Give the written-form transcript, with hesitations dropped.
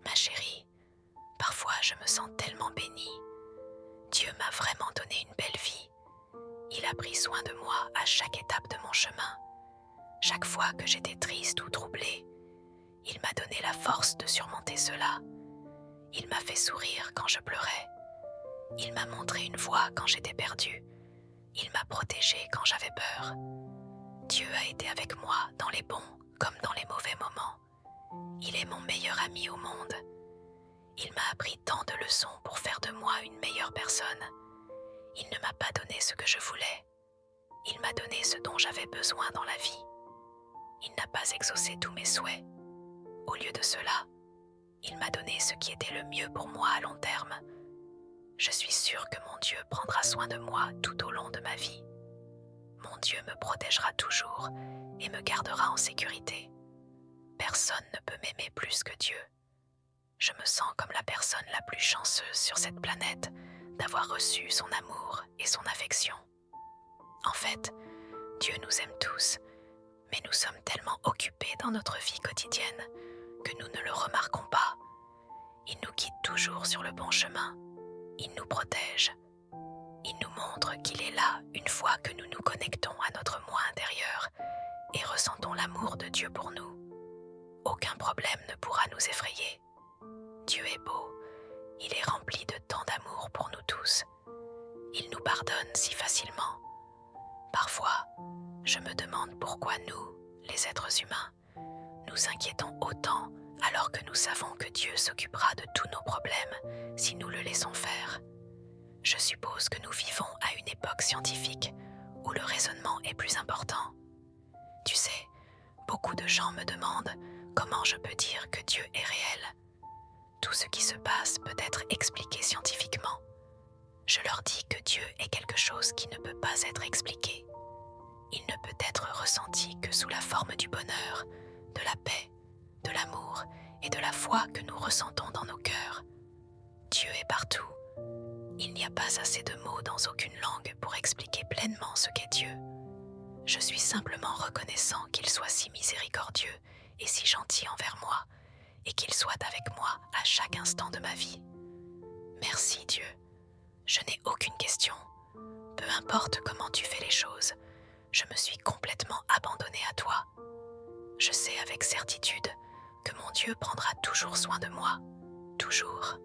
Ma chérie, parfois je me sens tellement bénie. Dieu m'a vraiment donné une belle vie. Il a pris soin de moi à chaque étape de mon chemin. Chaque fois que j'étais triste ou troublée, il m'a donné la force de surmonter cela. Il m'a fait sourire quand je pleurais. Il m'a montré une voie quand j'étais perdue. Il m'a protégée quand j'avais peur. Dieu a été avec moi dans les bons comme dans les mauvais moments. Il est mon meilleur ami au monde. Il m'a appris tant de leçons pour faire de moi une meilleure personne. Il ne m'a pas donné ce que je voulais. Il m'a donné ce dont j'avais besoin dans la vie. Il n'a pas exaucé tous mes souhaits. Au lieu de cela, il m'a donné ce qui était le mieux pour moi à long terme. Je suis sûre que mon Dieu prendra soin de moi tout au long de ma vie. Mon Dieu me protégera toujours et me gardera en sécurité. Personne ne peut m'aimer plus que Dieu. Je me sens comme la personne la plus chanceuse sur cette planète d'avoir reçu son amour et son affection. En fait, Dieu nous aime tous, mais nous sommes tellement occupés dans notre vie quotidienne que nous ne le remarquons pas. Il nous guide toujours sur le bon chemin. Il nous protège. Il nous montre qu'il est là une fois que nous nous connectons à notre moi intérieur et ressentons l'amour de Dieu pour nous. Aucun problème ne pourra nous effrayer. Dieu est beau. Il est rempli de tant d'amour pour nous tous. Il nous pardonne si facilement. Parfois, je me demande pourquoi nous, les êtres humains, nous inquiétons autant alors que nous savons que Dieu s'occupera de tous nos problèmes si nous le laissons faire. Je suppose que nous vivons à une époque scientifique où le raisonnement est plus important. Tu sais, beaucoup de gens me demandent comment je peux dire que Dieu est réel. Tout ce qui se passe peut être expliqué scientifiquement. Je leur dis que Dieu est quelque chose qui ne peut pas être expliqué. Il ne peut être ressenti que sous la forme du bonheur, de la paix, de l'amour et de la foi que nous ressentons dans nos cœurs. Dieu est partout. Il n'y a pas assez de mots dans aucune langue pour expliquer pleinement ce qu'est Dieu. Je suis simplement reconnaissant qu'il soit si miséricordieux et si gentil envers moi, et qu'il soit avec moi à chaque instant de ma vie. Merci Dieu. Je n'ai aucune question. Peu importe comment tu fais les choses, je me suis complètement abandonnée à toi. Je sais avec certitude que mon Dieu prendra toujours soin de moi, toujours.